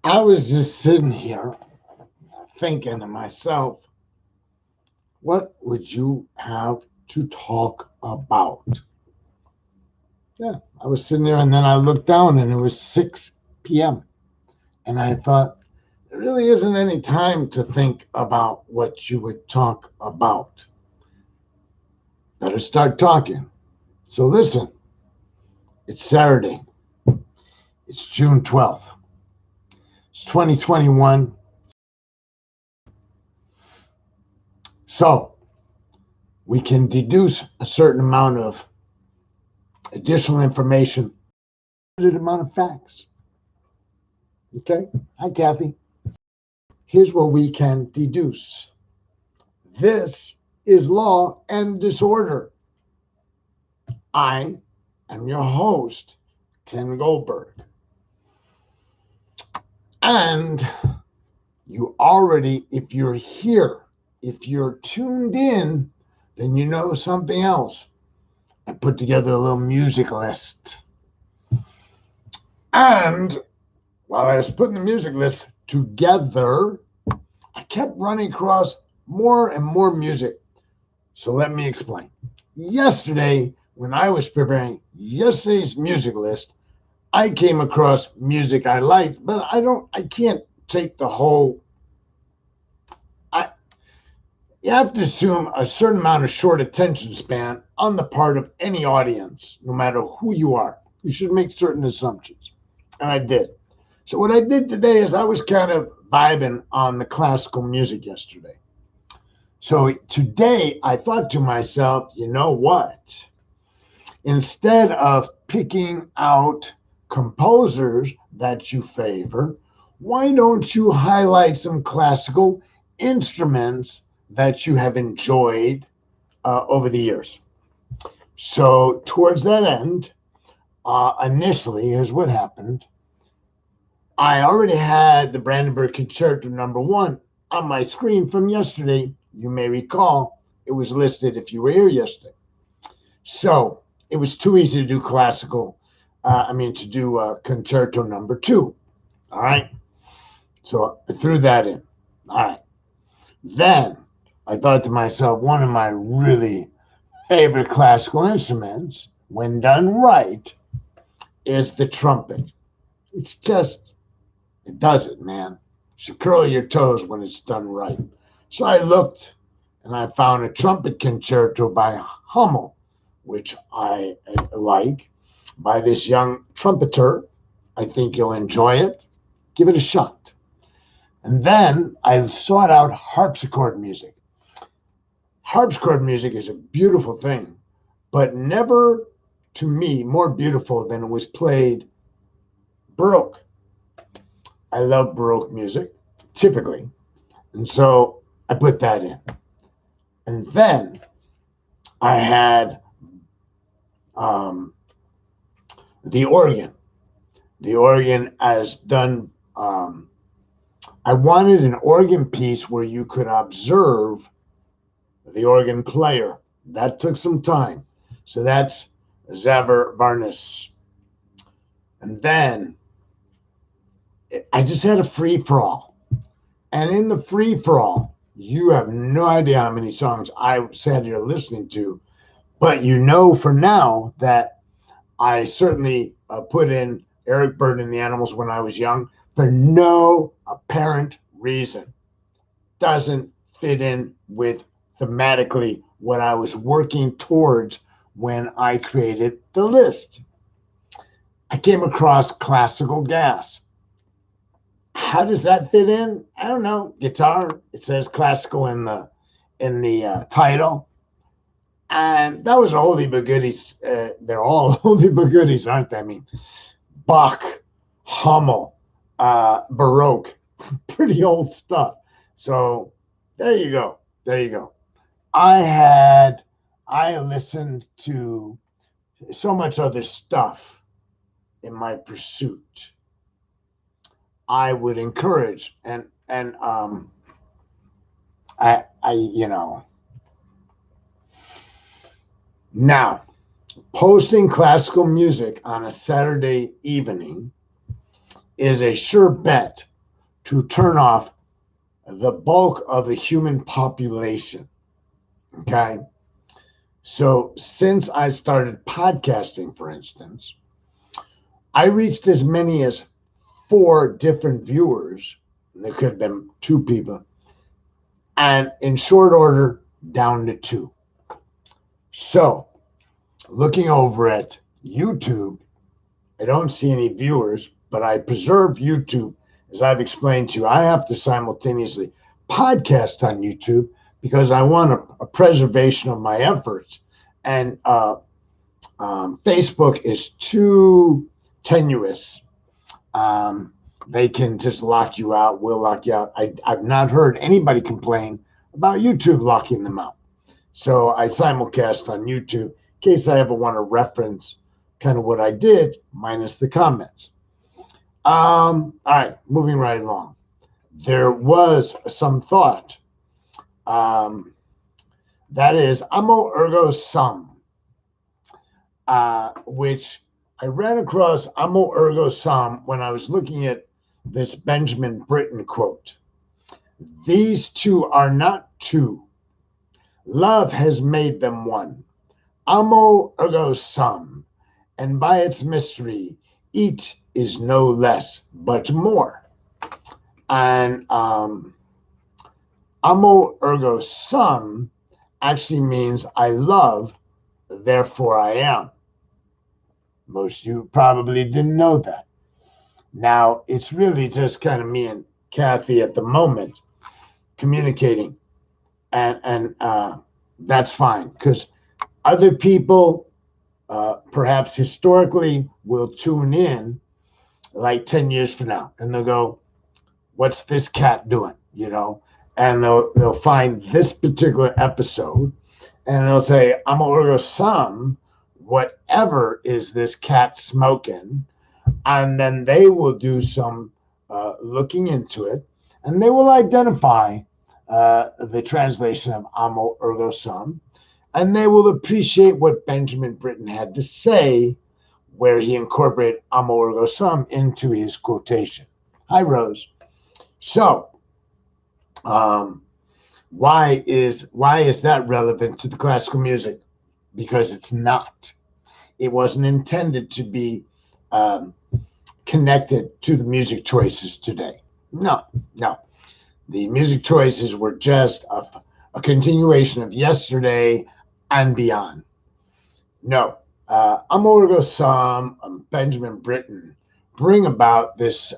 I was just sitting here thinking to myself, what would you have to talk about? Yeah, I was sitting there and then I looked down and it was 6 p.m. And I thought, there really isn't any time to think about what you would talk about. Better start talking. So listen, it's Saturday. It's June 12th. It's 2021. So we can deduce a certain amount of additional information, a limited amount of facts. Okay? Hi, Kathy. Here's what we can deduce. This is Law and Disorder. I am your host, Ken Goldberg. And you already, if you're here, if you're tuned in, then you know something else. I put together a little music list. And while I was putting the music list together, I kept running across more and more music. So let me explain. Yesterday, when I was preparing yesterday's music list, I came across music I liked, but I can't take the whole. You have to assume a certain amount of short attention span on the part of any audience, no matter who you are. You should make certain assumptions. And I did. So what I did today is I was kind of vibing on the classical music yesterday. So today I thought to myself, you know what? Instead of picking out composers that you favor, why don't you highlight some classical instruments that you have enjoyed over the years? So towards that end, initially, here's what happened. I already had the Brandenburg Concerto #1 on my screen from yesterday. You may recall it was listed if you were here yesterday. So it was too easy to do Concerto #2. All right. So I threw that in. All right. Then I thought to myself, one of my really favorite classical instruments, when done right, is the trumpet. It's just, it does it, man. You should curl your toes when it's done right. So I looked and I found a trumpet concerto by Hummel, which I like, by this young trumpeter. I think you'll enjoy it. Give it a shot. And then I sought out harpsichord music. Harpsichord music is a beautiful thing, but never, to me, more beautiful than it was played Baroque. I love Baroque music, typically. And so I put that in. And then I had the organ. The organ as done. I wanted an organ piece where you could observe the organ player. That took some time. So that's XAVER VARNUS. And then I just had a free-for-all. And in the free-for-all, you have no idea how many songs I sat here listening to. But you know for now that I certainly put in Eric Burdon and the Animals when I was young for no apparent reason. Doesn't fit in with thematically what I was working towards when I created the list. I came across Classical Gas. How does that fit in? I don't know. Guitar. It says classical in the title. And that was oldie but goodies. They're all oldie but goodies, aren't they? I mean, Bach, Hummel, Baroque, pretty old stuff. So there you go. There you go. I listened to so much other stuff in my pursuit. I would encourage I now posting classical music on a Saturday evening is a sure bet to turn off the bulk of the human population. Okay. So since I started podcasting, for instance, I reached as many as 4 different viewers. There could have been 2 people. And in short order, down to 2. So looking over at YouTube, I don't see any viewers, but I preserve YouTube. As I've explained to you, I have to simultaneously podcast on YouTube because I want a preservation of my efforts. And Facebook is too tenuous. They can just lock you out, will lock you out. I've not heard anybody complain about YouTube locking them out. So I simulcast on YouTube in case I ever want to reference kind of what I did, minus the comments. All right, moving right along. There was some thought. That is Amo Ergo Sum, which I ran across Amo Ergo Sum when I was looking at this Benjamin Britten quote. These two are not two. Love has made them one. Amo Ergo Sum, and by its mystery, each is no less but more. And Amo Ergo Sum actually means I love, therefore I am. Most of you probably didn't know that. Now, it's really just kind of me and Kathy at the moment communicating. And that's fine, because other people, perhaps historically, will tune in like 10 years from now, and they'll go, what's this cat doing? You know, and they'll find this particular episode, and they'll say, Amo Ergo Sum, whatever is this cat smoking? And then they will do some looking into it, and they will identify the translation of Amo Ergo Sum, and they will appreciate what Benjamin Britten had to say, where he incorporated Amo Ergo Sum into his quotation. Hi, Rose. So, why is that relevant to the classical music? Because it's not. It wasn't intended to be connected to the music choices today. No. The music choices were just a continuation of yesterday and beyond. No. Amo Ergo Sum, Benjamin Britten, bring about this,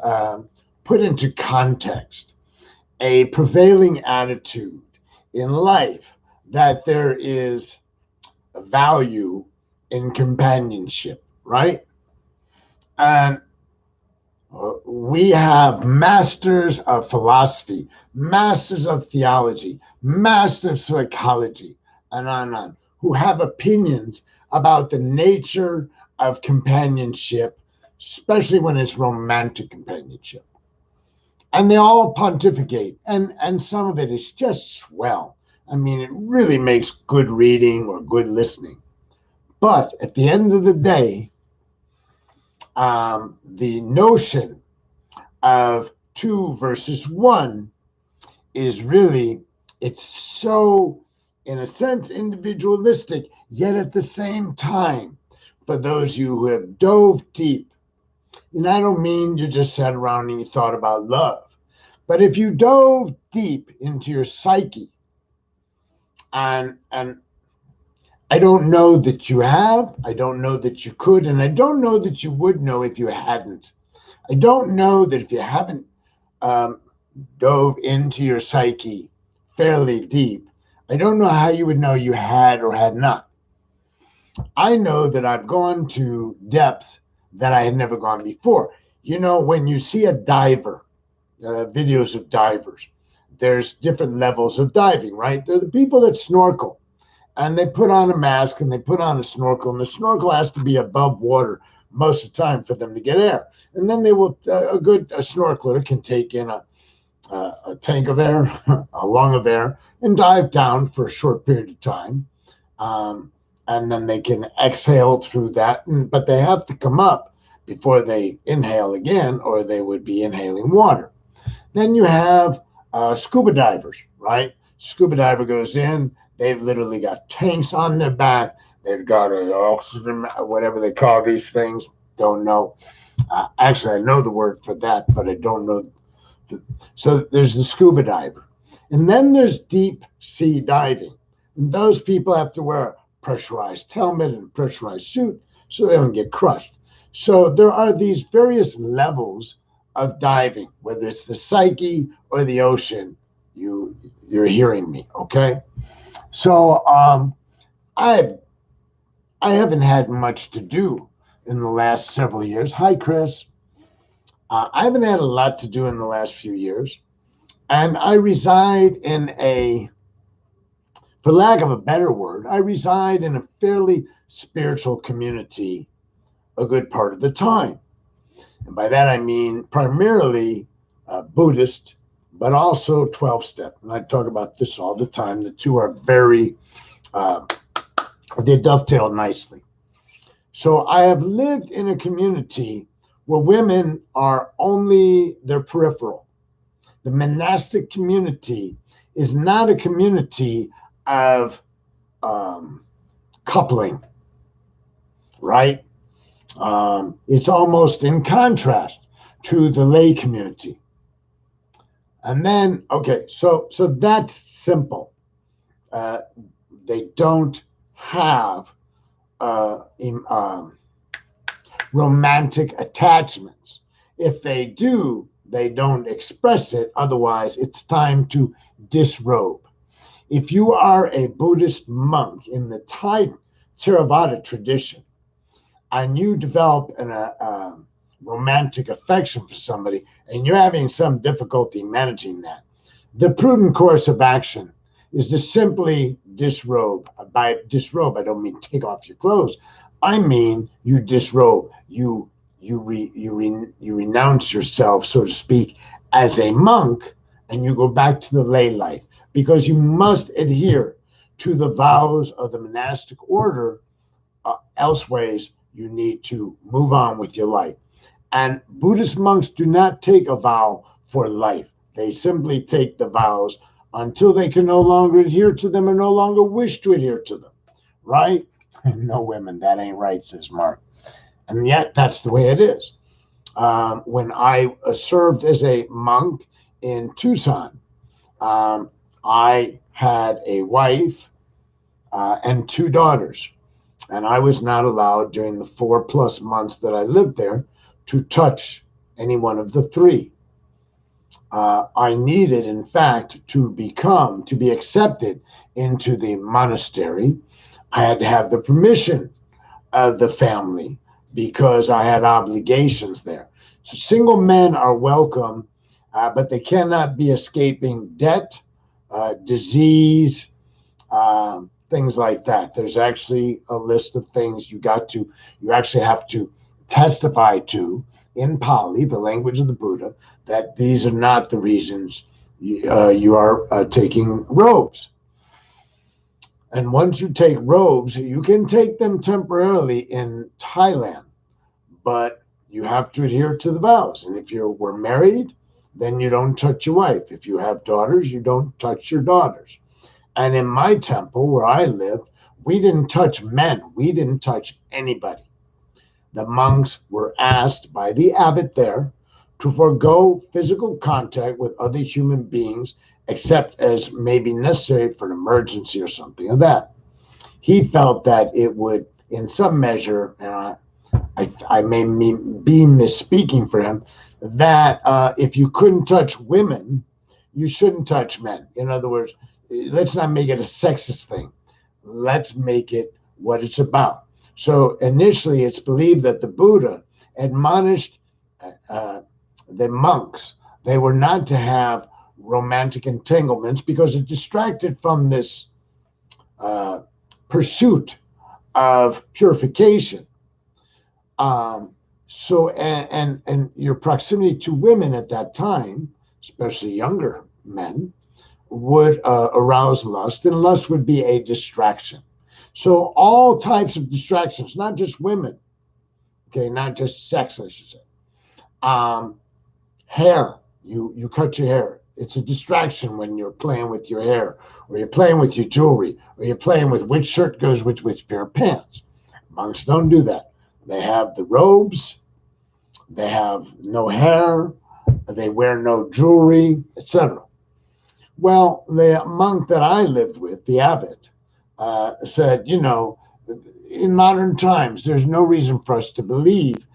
put into context, a prevailing attitude in life that there is a value in companionship, right? And we have masters of philosophy, masters of theology, masters of psychology, and on, who have opinions about the nature of companionship, especially when it's romantic companionship. And they all pontificate, and some of it is just swell. I mean, it really makes good reading or good listening. But at the end of the day, the notion of 2 versus 1 is really, it's so, in a sense, individualistic, yet at the same time, for those of you who have dove deep, and I don't mean you just sat around and you thought about love, but if you dove deep into your psyche, and I don't know that you have, I don't know that you could, and I don't know that you would know if you hadn't. I don't know that if you haven't dove into your psyche fairly deep, I don't know how you would know you had or had not. I know that I've gone to depths that I had never gone before. You know, when you see a diver, videos of divers, there's different levels of diving, right? They're the people that snorkel, and they put on a mask and they put on a snorkel, and the snorkel has to be above water most of the time for them to get air. And then they will, a snorkeler can take in a tank of air, a lung of air, and dive down for a short period of time. And then they can exhale through that, but they have to come up before they inhale again, or they would be inhaling water. Then you have scuba divers, right? Scuba diver goes in, they've literally got tanks on their back, they've got a oxygen, whatever they call these things, don't know. Actually, I know the word for that, but I don't know. So there's the scuba diver. And then there's deep sea diving. And those people have to wear a pressurized helmet and a pressurized suit so they don't get crushed. So there are these various levels of diving, whether it's the psyche or the ocean. You're hearing me, okay? So I I haven't had much to do in the last several years. Hi, Chris. I haven't had a lot to do in the last few years, and I reside in for lack of a better word, I reside in a fairly spiritual community a good part of the time. And by that I mean primarily Buddhist, but also 12-step. And I talk about this all the time. The two are very, they dovetail nicely. So I have lived in a community where women are only their peripheral. The monastic community is not a community of coupling, right? It's almost in contrast to the lay community. And then, okay, so that's simple. They don't have romantic attachments. If they do, they don't express it. Otherwise, it's time to disrobe. If you are a Buddhist monk in the Thai Theravada tradition, and you develop a romantic affection for somebody, and you're having some difficulty managing that, the prudent course of action is to simply disrobe. By disrobe, I don't mean take off your clothes. I mean you disrobe. You renounce yourself, so to speak, as a monk, and you go back to the lay life, because you must adhere to the vows of the monastic order. Elseways, you need to move on with your life. And Buddhist monks do not take a vow for life. They simply take the vows until they can no longer adhere to them or no longer wish to adhere to them, right? No, women, that ain't right, says Mark. And yet, that's the way it is. When I served as a monk in Tucson, I had a wife and two daughters. And I was not allowed during the 4+ months that I lived there to touch any one of the three. I needed, in fact, to be accepted into the monastery. I had to have the permission of the family because I had obligations there. So single men are welcome, but they cannot be escaping debt, disease, things like that. There's actually a list of things you actually have to testify to in Pali, the language of the Buddha, that these are not the reasons you are taking robes. And once you take robes, you can take them temporarily in Thailand, but you have to adhere to the vows. And if you were married, then you don't touch your wife. If you have daughters, you don't touch your daughters. And in my temple where I lived, we didn't touch men. We didn't touch anybody. The monks were asked by the abbot there to forego physical contact with other human beings, except as may be necessary for an emergency or something of that. He felt that it would, in some measure, and I may be misspeaking for him, that if you couldn't touch women, you shouldn't touch men. In other words, let's not make it a sexist thing. Let's make it what it's about. So initially, it's believed that the Buddha admonished the monks. They were not to have romantic entanglements because it distracted from this pursuit of purification. So your proximity to women at that time, especially younger men, would arouse lust, and lust would be a distraction. So all types of distractions, not just women, okay, not just sex, I should say. Hair, You cut your hair. It's a distraction when you're playing with your hair, or you're playing with your jewelry, or you're playing with which shirt goes with which pair of pants. Monks don't do that. They have the robes, they have no hair, they wear no jewelry, etc. Well, the monk that I lived with, the abbot, said, in modern times, there's no reason for us to believe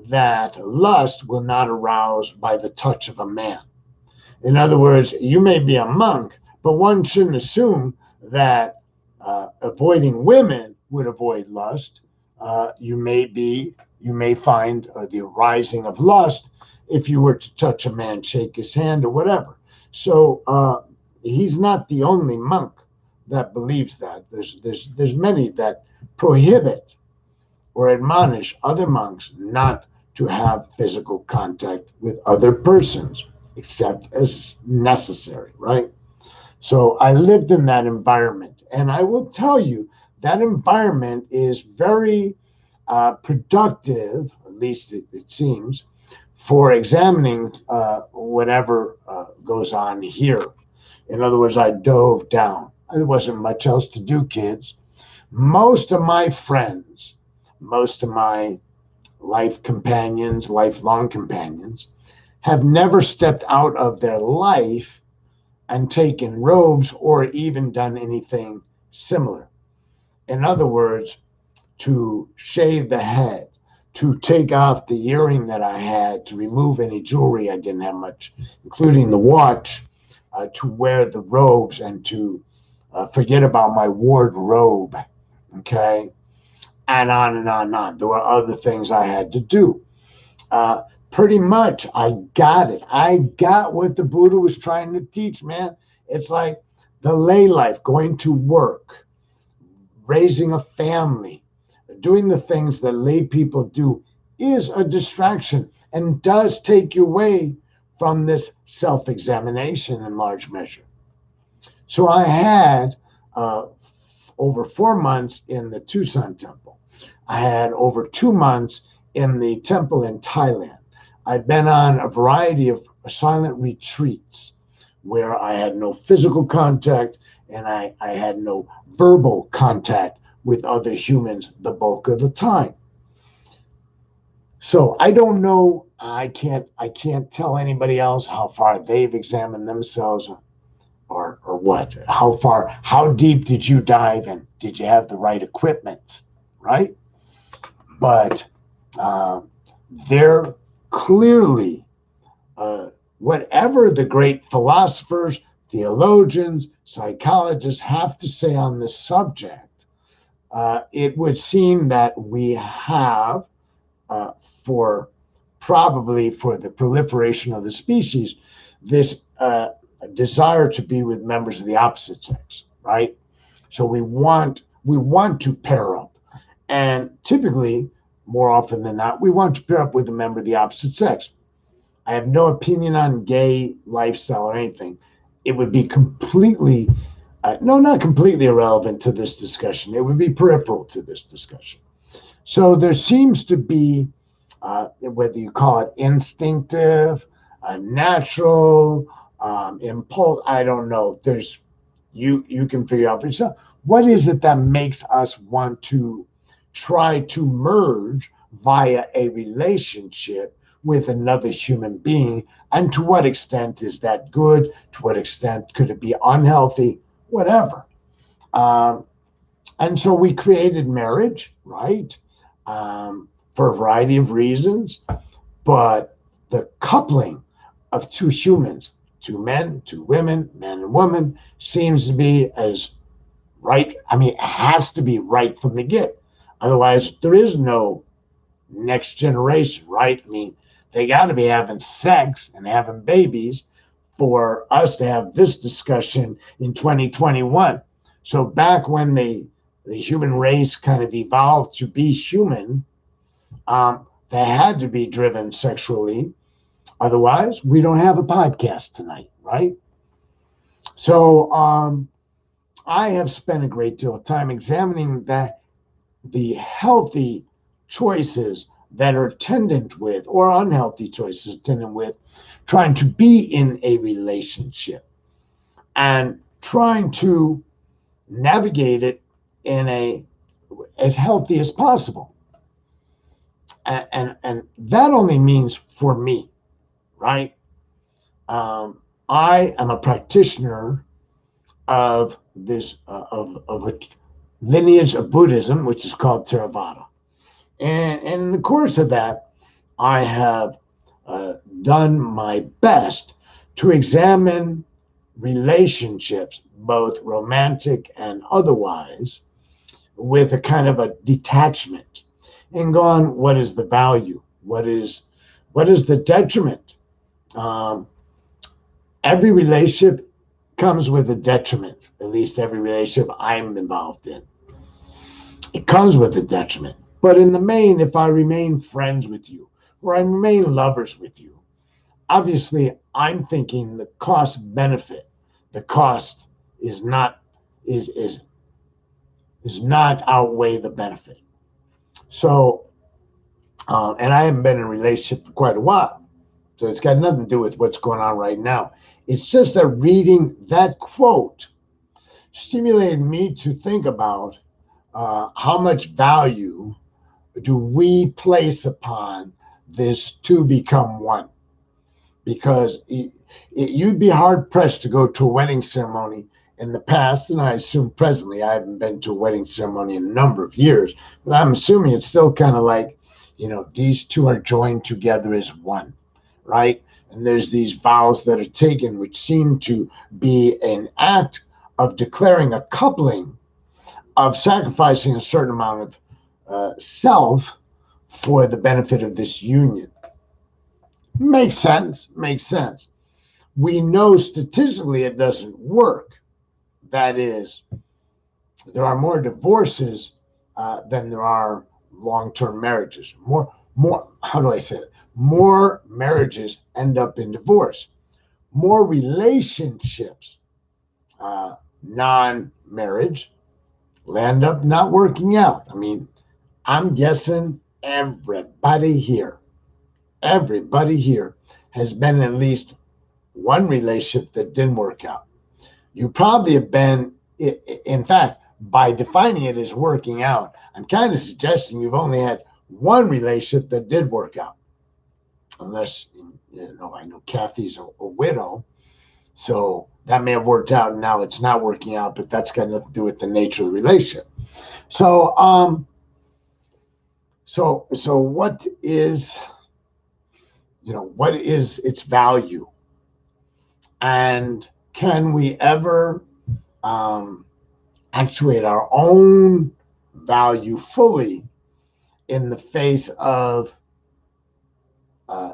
that lust will not arouse by the touch of a man. In other words, you may be a monk, but one shouldn't assume that avoiding women would avoid lust. You may find the arising of lust if you were to touch a man, shake his hand, or whatever. So he's not the only monk that believes that. There's many that prohibit or admonish other monks not to have physical contact with other persons, except as necessary, right? So I lived in that environment, and I will tell you that environment is very productive, at least it seems, for examining whatever goes on here. In other words, I dove down. There wasn't much else to do, kids. Most of my friends, most of my lifelong companions, have never stepped out of their life and taken robes or even done anything similar. In other words, to shave the head, to take off the earring that I had, to remove any jewelry I didn't have much, including the watch, to wear the robes, and to forget about my wardrobe, okay? And on and on and on. There were other things I had to do. Pretty much, I got it. I got what the Buddha was trying to teach, man. It's like the lay life, going to work, raising a family, doing the things that lay people do is a distraction and does take you away from this self-examination in large measure. So I had over 4 months in the Tucson temple. I had over 2 months in the temple in Thailand. I'd been on a variety of silent retreats where I had no physical contact and I had no verbal contact with other humans the bulk of the time. So I don't know, I can't tell anybody else how far they've examined themselves or what. How deep did you dive and did you have the right equipment, right? But they're clearly, whatever the great philosophers, theologians, psychologists have to say on this subject, it would seem that we have, probably for the proliferation of the species, this desire to be with members of the opposite sex, right? So we want to pair up, and typically, more often than not, we want to pair up with a member of the opposite sex. I have no opinion on gay lifestyle or anything. It would be completely, not completely irrelevant to this discussion. It would be peripheral to this discussion. So there seems to be, whether you call it instinctive, natural, impulse, I don't know. You can figure out for yourself. What is it that makes us want to try to merge via a relationship with another human being? And to what extent is that good? To what extent could it be unhealthy? Whatever. And so we created marriage, right? For a variety of reasons. But the coupling of two humans, two men, two women, man and woman, seems to be as right. I mean, it has to be right from the get. Otherwise, there is no next generation, right? I mean, they got to be having sex and having babies for us to have this discussion in 2021. So back when the human race kind of evolved to be human, they had to be driven sexually. Otherwise, we don't have a podcast tonight, right? So I have spent a great deal of time examining the healthy choices that are attendant with, or unhealthy choices attendant with, trying to be in a relationship and trying to navigate it in a as healthy as possible. And that only means for me, right? I am a practitioner of this of a lineage of Buddhism, which is called Theravada. And in the course of that, I have done my best to examine relationships, both romantic and otherwise, with a kind of a detachment, and gone, what is the value? What is the detriment? Every relationship comes with a detriment. At least every relationship I'm involved in, it comes with a detriment. But in the main, if I remain friends with you, or I remain lovers with you, obviously I'm thinking the cost benefit. The cost is not not outweigh the benefit. So, and I haven't been in a relationship for quite a while, so it's got nothing to do with what's going on right now. It's just that reading that quote stimulated me to think about how much value do we place upon this to become one? Because you'd be hard pressed to go to a wedding ceremony in the past, and I assume presently, I haven't been to a wedding ceremony in a number of years, but I'm assuming it's still kind of like, these two are joined together as one, right? And there's these vows that are taken, which seem to be an act of declaring a coupling, of sacrificing a certain amount of self for the benefit of this union. Makes sense. We know statistically it doesn't work. That is, there are more divorces than there are long-term marriages. How do I say it? More marriages end up in divorce. More relationships, non-marriage, will end up not working out. I mean, I'm guessing everybody here has been in at least one relationship that didn't work out. You probably have been, in fact, by defining it as working out, I'm kind of suggesting you've only had one relationship that did work out. Unless, I know Kathy's a widow, so that may have worked out and now it's not working out, but that's got nothing to do with the nature of the relationship. So, so what is, what is its value? And can we ever actuate our own value fully in the face of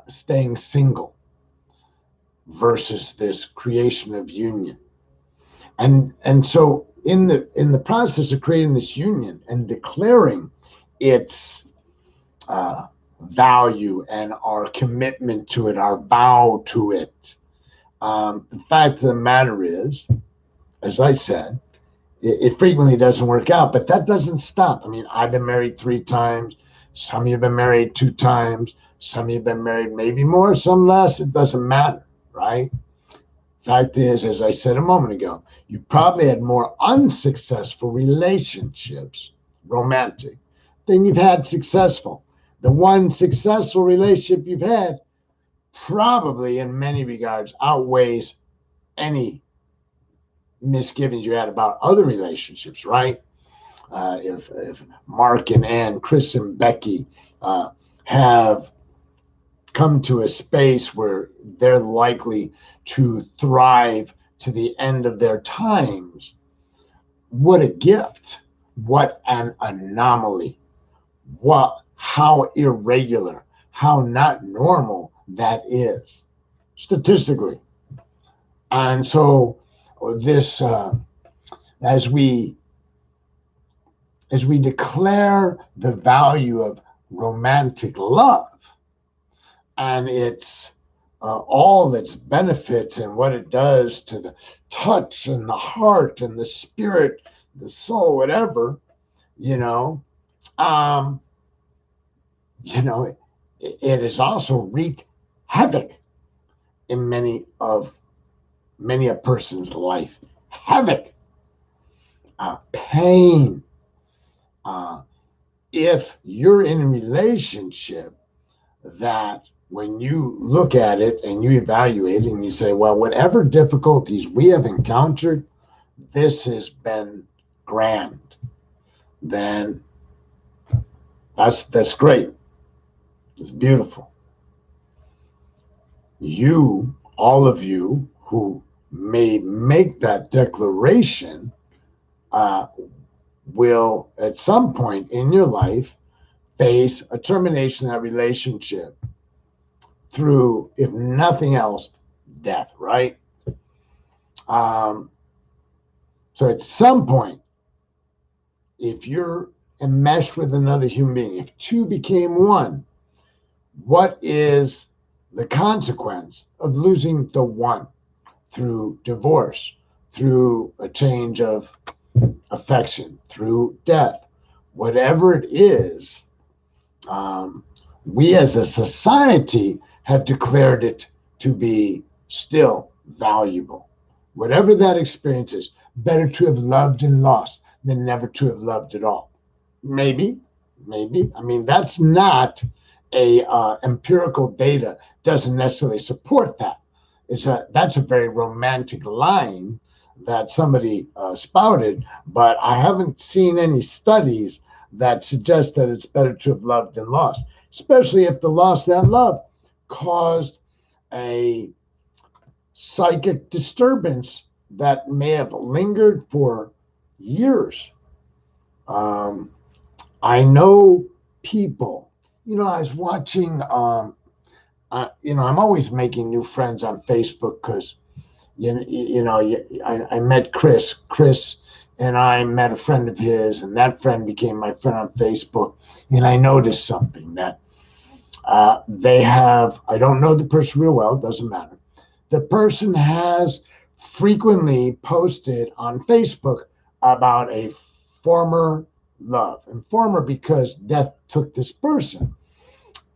staying single versus this creation of union? And so in the process of creating this union and declaring its value and our commitment to it, our vow to it, the fact of the matter is, as I said, it frequently doesn't work out, but that doesn't stop. I mean, I've been married 3 times. Some of you have been married 2 times. Some of you have been married maybe more, some less. It doesn't matter, right? Fact is, as I said a moment ago, you probably had more unsuccessful relationships, romantic, than you've had successful. The one successful relationship you've had probably in many regards outweighs any misgivings you had about other relationships, right? If Mark and Ann, Chris and Becky have come to a space where they're likely to thrive to the end of their times, what a gift, what an anomaly, how irregular, how not normal that is statistically. And so this, as we declare the value of romantic love and its all its benefits and what it does to the touch and the heart and the spirit, the soul, whatever, you know, it has also wreaked havoc in many a person's life. Havoc, pain. If you're in a relationship that when you look at it and you evaluate and you say, well, whatever difficulties we have encountered, this has been grand, then that's great. It's beautiful. You, all of you who may make that declaration, will at some point in your life face a termination of that relationship through, if nothing else, death, right? So at some point, if you're enmeshed with another human being, if two became one, what is the consequence of losing the one through divorce, through a change of affection, through death? Whatever it is, we as a society have declared it to be still valuable. Whatever that experience is, better to have loved and lost than never to have loved at all. Maybe. I mean, that's not empirical data. Doesn't necessarily support that. That's a very romantic line that somebody spouted, but I haven't seen any studies that suggest that it's better to have loved than lost, especially if the loss of that love caused a psychic disturbance that may have lingered for years. I know people, I was watching, I'm always making new friends on Facebook because, I met Chris, and I met a friend of his, and that friend became my friend on Facebook. And I noticed something that they have, I don't know the person real well, it doesn't matter. The person has frequently posted on Facebook about a former love, and former because death took this person.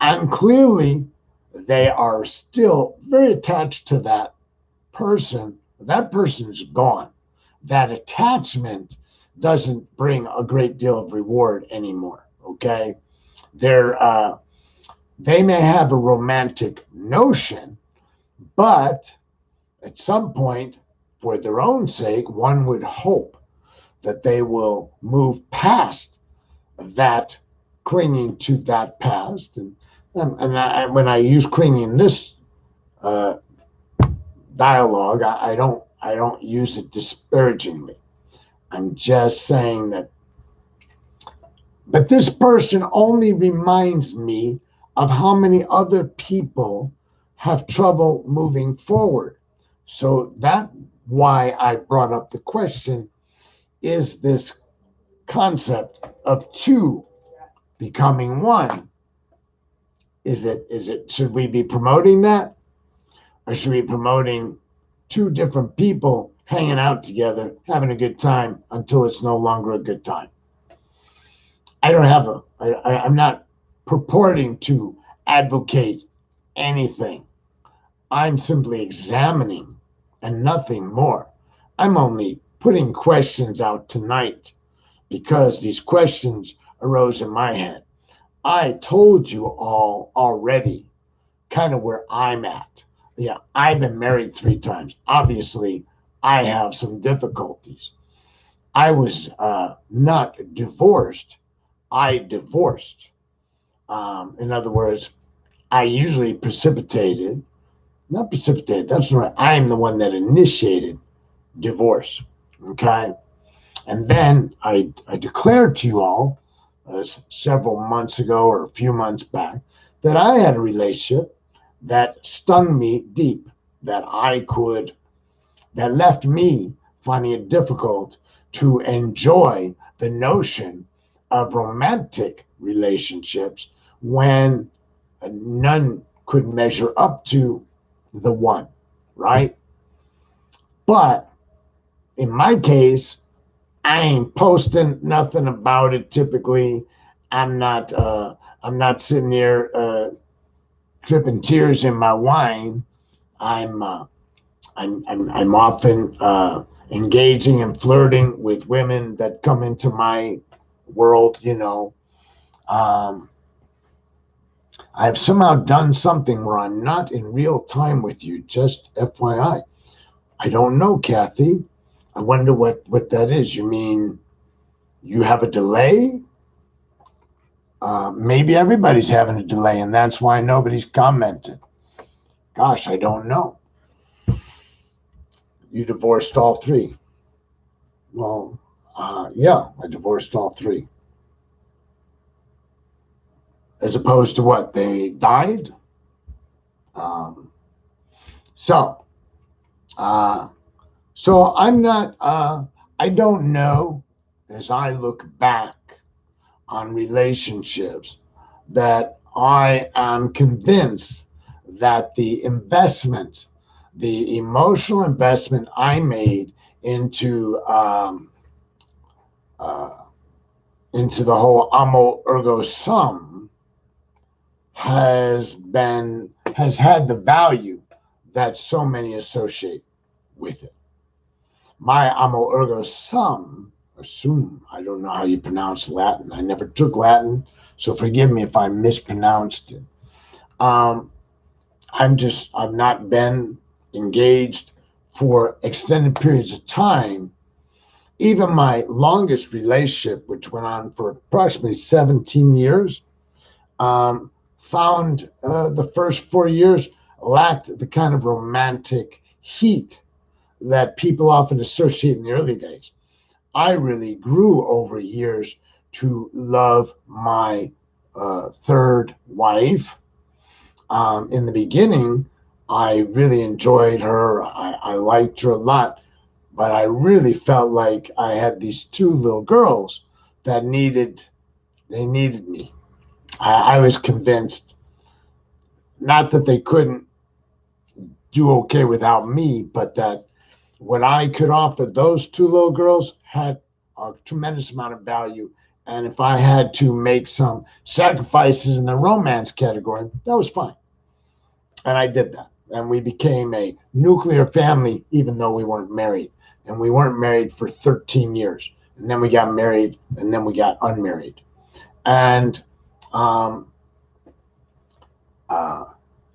And clearly they are still very attached to that person. That person's gone. That attachment doesn't bring a great deal of reward anymore. Okay. They may have a romantic notion, but at some point, for their own sake, one would hope that they will move past that clinging to that past. And when I use clinging in this dialogue, I don't use it disparagingly. I'm just saying that. But this person only reminds me of how many other people have trouble moving forward. So that's why I brought up the question, is this concept of two becoming one, should we be promoting that? Or should we be promoting two different people hanging out together, having a good time until it's no longer a good time? I'm not purporting to advocate anything. I'm simply examining and nothing more. I'm only putting questions out tonight because these questions arose in my head. I told you all already kind of where I'm at. Yeah, I've been married 3 times. Obviously, I have some difficulties. I was not divorced. I divorced. In other words, I usually that's right. I'm the one that initiated divorce. Okay. And then I declared to you all several months ago or a few months back that I had a relationship that stung me deep, that left me finding it difficult to enjoy the notion of romantic relationships when none could measure up to the one, right? But in my case, I ain't posting nothing about it typically. I'm not sitting here dripping tears in my wine. I'm I'm often engaging and flirting with women that come into my world. I've somehow done something where I'm not in real time with you. Just FYI. I don't know, Kathy. I wonder what that is. You mean you have a delay? Maybe everybody's having a delay, and that's why nobody's commented. Gosh, I don't know. You divorced all three. Well, yeah, I divorced all three. As opposed to what? They died? Um, so, uh, so I'm not, I don't know as I look back on relationships that I am convinced that the investment, the emotional investment I made uh, into the whole Amo Ergo Sum has had the value that so many associate with it. My Amo Ergo Sum, or Sum, I don't know how you pronounce Latin. I never took Latin, so forgive me if I mispronounced it. Um, I've not been engaged for extended periods of time. Even my longest relationship, which went on for approximately 17 years, found the first 4 years lacked the kind of romantic heat that people often associate in the early days. I really grew over years to love my third wife. In the beginning, I really enjoyed her. I liked her a lot, but I really felt like I had these two little girls that they needed me. I was convinced not that they couldn't do okay without me, but that what I could offer those two little girls had a tremendous amount of value. And if I had to make some sacrifices in the romance category, that was fine. And I did that. And we became a nuclear family, even though we weren't married. And we weren't married for 13 years. And then we got married, and then we got unmarried. And um, uh,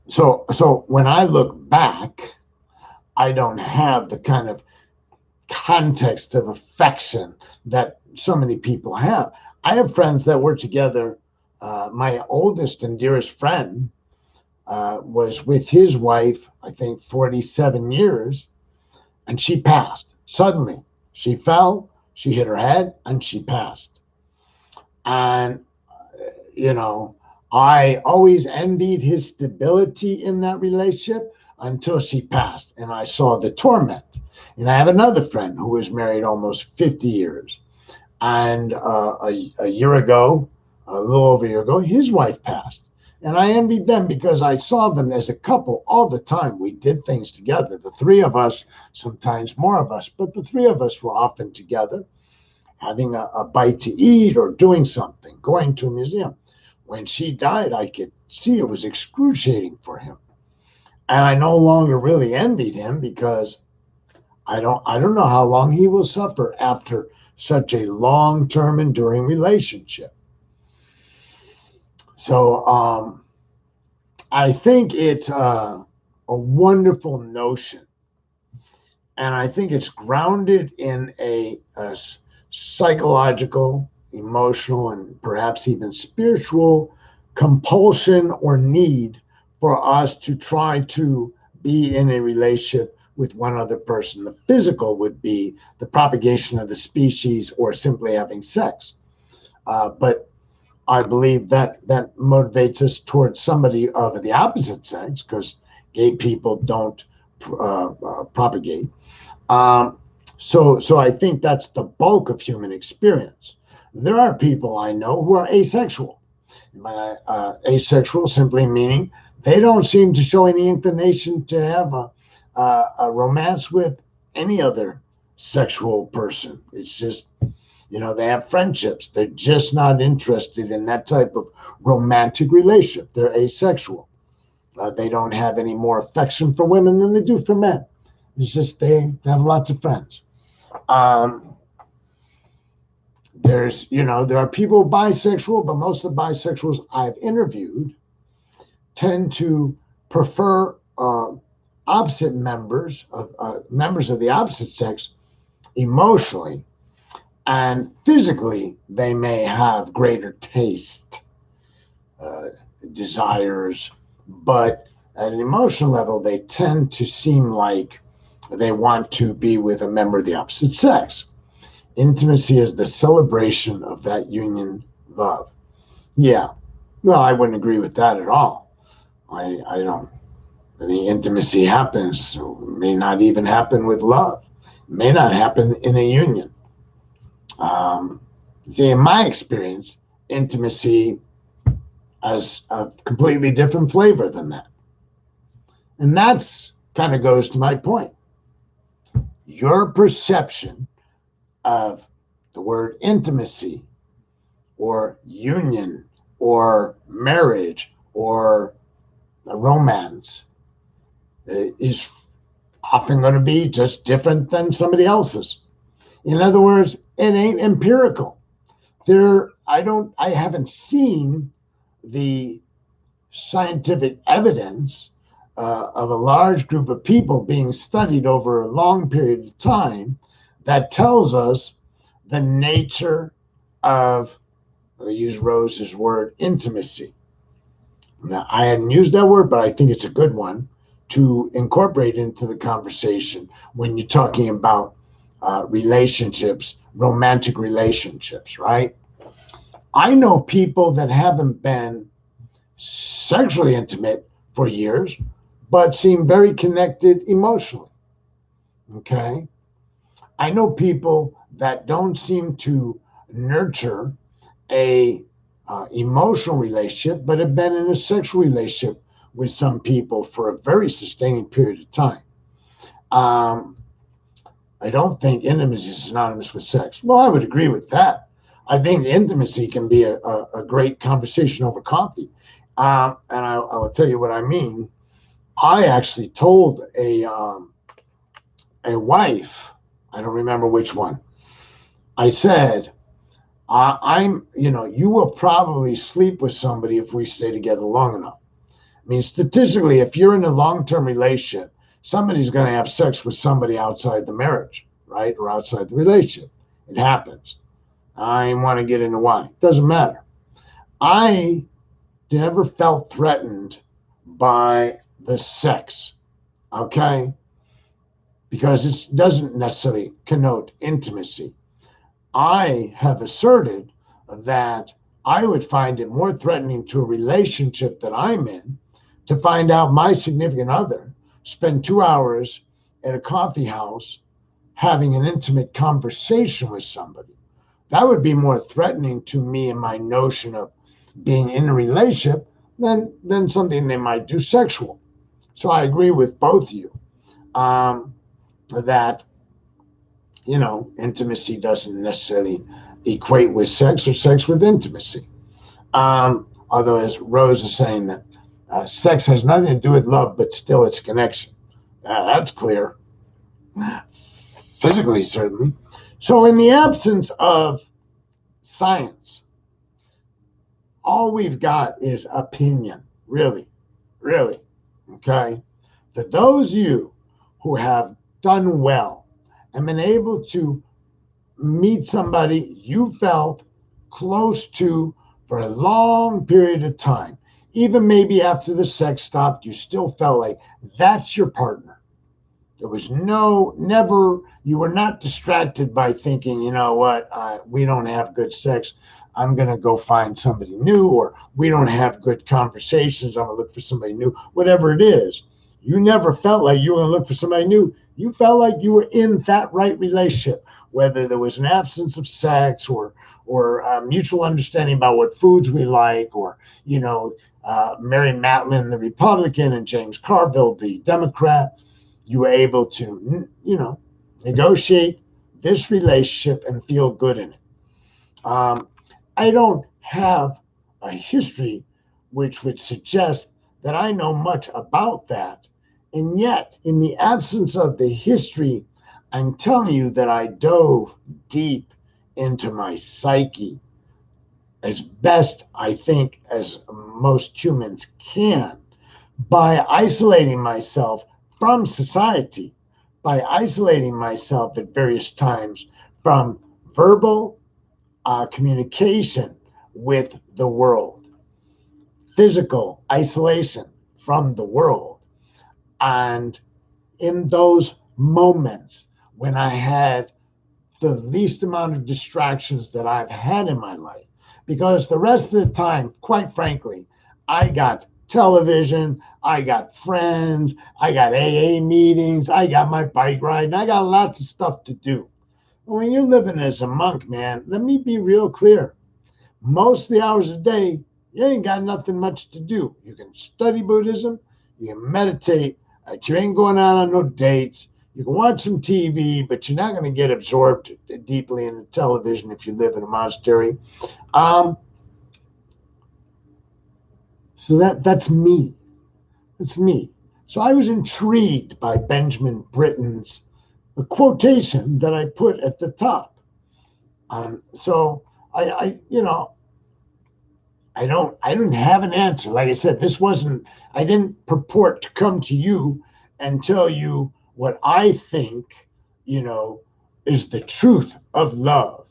so when I look back, I don't have the kind of context of affection that so many people have. I have friends that were together. My oldest and dearest friend was with his wife, I think, 47 years, and she passed suddenly. She fell, she hit her head, and she passed. And, you know, I always envied his stability in that relationship until she passed, and I saw the torment. And I have another friend who was married almost 50 years. And a year ago, a little over a year ago, his wife passed. And I envied them because I saw them as a couple all the time. We did things together, the three of us, sometimes more of us, but the three of us were often together, having a bite to eat or doing something, going to a museum. When she died, I could see it was excruciating for him. And I no longer really envied him because I don't know how long he will suffer after such a long-term enduring relationship. So I think it's a wonderful notion, and I think it's grounded in a psychological, emotional, and perhaps even spiritual compulsion or need for us to try to be in a relationship with one other person. The physical would be the propagation of the species or simply having sex. But I believe that motivates us towards somebody of the opposite sex because gay people don't propagate. Um, so I think that's the bulk of human experience. There are people I know who are asexual. By asexual simply meaning they don't seem to show any inclination to have a romance with any other sexual person. It's just, They have friendships. They're just not interested in that type of romantic relationship. They're asexual. They don't have any more affection for women than they do for men. It's just they have lots of friends. There are people bisexual, but most of the bisexuals I've interviewed tend to prefer opposite members of the opposite sex emotionally, and physically they may have greater taste, desires, but at an emotional level they tend to seem like they want to be with a member of the opposite sex. Intimacy is the celebration of that union love. Yeah, well, I wouldn't agree with that at all. I don't. The intimacy happens, so it may not even happen with love. It may not happen in a union. See, in my experience, intimacy has a completely different flavor than that. And that's kind of goes to my point. Your perception of the word intimacy or union or marriage or romance is often going to be just different than somebody else's. In other words, it ain't empirical. I haven't seen the scientific evidence of a large group of people being studied over a long period of time that tells us the nature of, I use Rose's word, intimacy. Now, I hadn't used that word, but I think it's a good one to incorporate into the conversation when you're talking about relationships, romantic relationships, right? I know people that haven't been sexually intimate for years, but seem very connected emotionally, okay? I know people that don't seem to nurture a emotional relationship, but have been in a sexual relationship with some people for a very sustaining period of time. I don't think intimacy is synonymous with sex. Well, I would agree with that. I think intimacy can be a great conversation over coffee. And I will tell you what I mean. I actually told a wife, I don't remember which one, I said, you will probably sleep with somebody if we stay together long enough. I mean, statistically, if you're in a long-term relationship, somebody's going to have sex with somebody outside the marriage, right? Or outside the relationship. It happens. I want to get into why. It doesn't matter. I never felt threatened by the sex, okay? Because it doesn't necessarily connote intimacy. I have asserted that I would find it more threatening to a relationship that I'm in to find out my significant other spend 2 hours at a coffee house having an intimate conversation with somebody. That would be more threatening to me and my notion of being in a relationship than something they might do sexual. So I agree with both of you that, intimacy doesn't necessarily equate with sex or sex with intimacy. Although, as Rose is saying, that sex has nothing to do with love, but still it's connection. That's clear. Physically, certainly. So in the absence of science, all we've got is opinion, really, really, okay? For those of you who have done well and been able to meet somebody you felt close to for a long period of time, even maybe after the sex stopped, you still felt like that's your partner. There was never, you were not distracted by thinking, you know what, we don't have good sex, I'm going to go find somebody new, or we don't have good conversations, I'm going to look for somebody new, whatever it is. You never felt like you were going to look for somebody new. You felt like you were in that right relationship, whether there was an absence of sex or mutual understanding about what foods we like, or, Mary Matlin, the Republican, and James Carville, the Democrat. You were able to, negotiate this relationship and feel good in it. I don't have a history which would suggest that I know much about that. And yet, in the absence of the history, I'm telling you that I dove deep into my psyche as best I think as most humans can by isolating myself from society, by isolating myself at various times from verbal communication with the world, physical isolation from the world. And in those moments when I had the least amount of distractions that I've had in my life, because the rest of the time, quite frankly, I got television, I got friends, I got AA meetings, I got my bike ride, and I got lots of stuff to do. When you're living as a monk, man, let me be real clear. Most of the hours a day, you ain't got nothing much to do. You can study Buddhism, you can meditate, but you ain't going out on no dates. You can watch some TV, but you're not going to get absorbed deeply in television if you live in a monastery. So that's me. That's me. So I was intrigued by Benjamin Britten's quotation that I put at the top. So I didn't have an answer. Like I said, I didn't purport to come to you and tell you what I think, is the truth of love.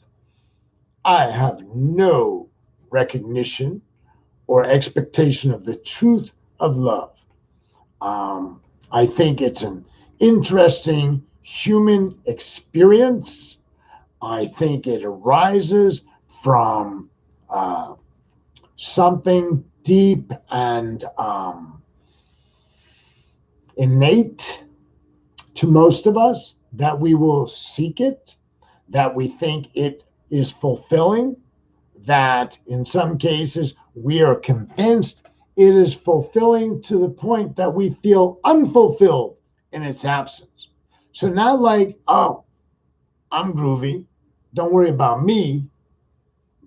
I have no recognition or expectation of the truth of love. I think it's an interesting human experience. I think it arises from something deep and innate to most of us, that we will seek it, that we think it is fulfilling, that in some cases we are convinced it is fulfilling to the point that we feel unfulfilled in its absence. So not like, oh, I'm groovy, don't worry about me,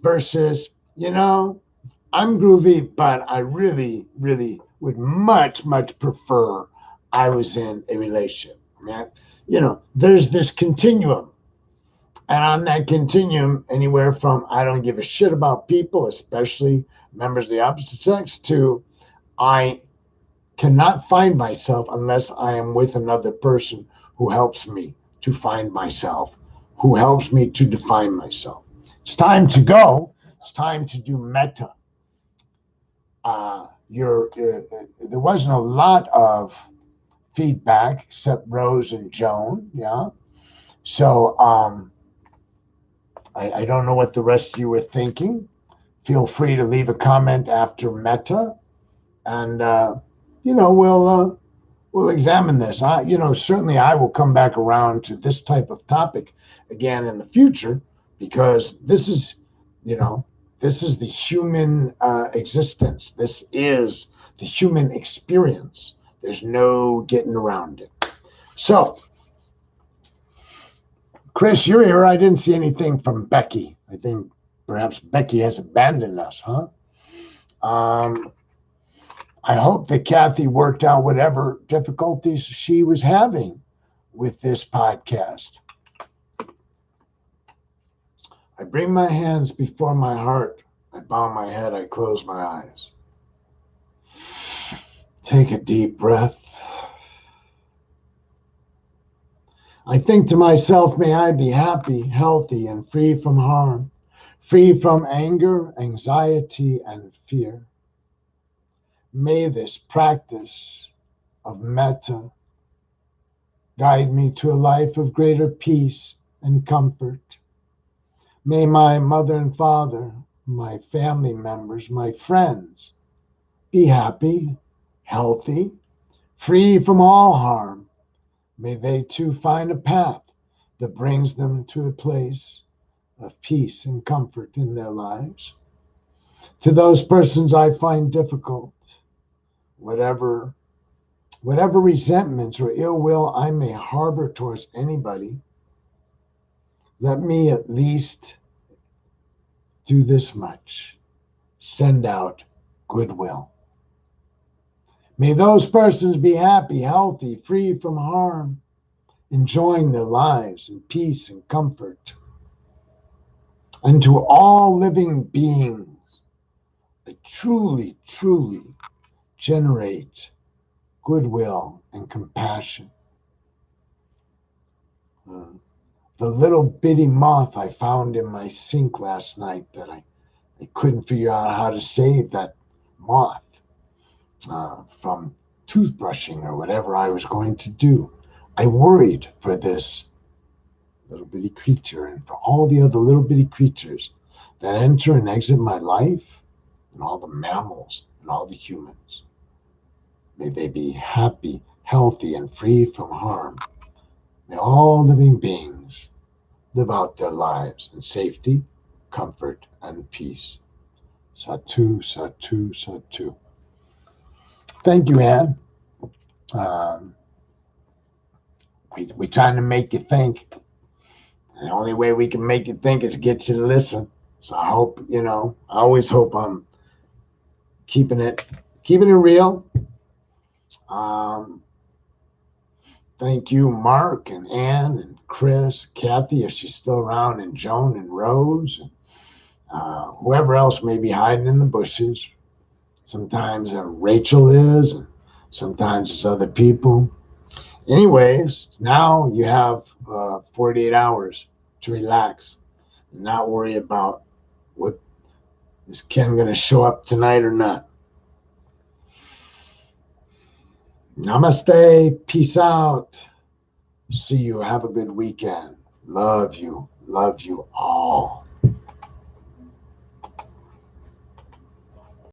versus, I'm groovy, but I really, really would much, much prefer I was in a relationship. There's this continuum. And on that continuum, anywhere from I don't give a shit about people, especially members of the opposite sex, to I cannot find myself unless I am with another person who helps me to find myself, who helps me to define myself. It's time to go. It's time to do metta. There wasn't a lot of feedback except Rose and Joan. Yeah. So I don't know what the rest of you were thinking. Feel free to leave a comment after metta, and we'll examine this. Certainly I will come back around to this type of topic again in the future, because this is the human existence. This is the human experience. There's no getting around it. So, Chris, you're here. I didn't see anything from Becky. I think perhaps Becky has abandoned us, huh? I hope that Kathy worked out whatever difficulties she was having with this podcast. I bring my hands before my heart. I bow my head. I close my eyes. Take a deep breath. I think to myself, may I be happy, healthy, and free from harm, free from anger, anxiety, and fear. May this practice of metta guide me to a life of greater peace and comfort. May my mother and father, my family members, my friends be happy, healthy, free from all harm. May they too find a path that brings them to a place of peace and comfort in their lives. To those persons I find difficult, whatever resentments or ill will I may harbor towards anybody, let me at least do this much. Send out goodwill. May those persons be happy, healthy, free from harm, enjoying their lives in peace and comfort. And to all living beings, I truly, truly generate goodwill and compassion. The little bitty moth I found in my sink last night that I couldn't figure out how to save that moth from toothbrushing or whatever I was going to do. I worried for this little bitty creature and for all the other little bitty creatures that enter and exit my life, and all the mammals and all the humans. May they be happy, healthy, and free from harm. May all living beings live out their lives in safety, comfort, and peace. Satu, Satu, Satu. Thank you, Anne. We're trying to make you think. The only way we can make you think is get you to listen. So I hope, I always hope I'm keeping it real. Thank you, Mark and Ann and Chris, Kathy, if she's still around, and Joan and Rose, and whoever else may be hiding in the bushes. Sometimes Rachel is, and sometimes it's other people. Anyways, now you have 48 hours to relax and not worry about what is Ken going to show up tonight or not. Namaste. Peace out. See you. Have a good weekend. Love you. Love you all.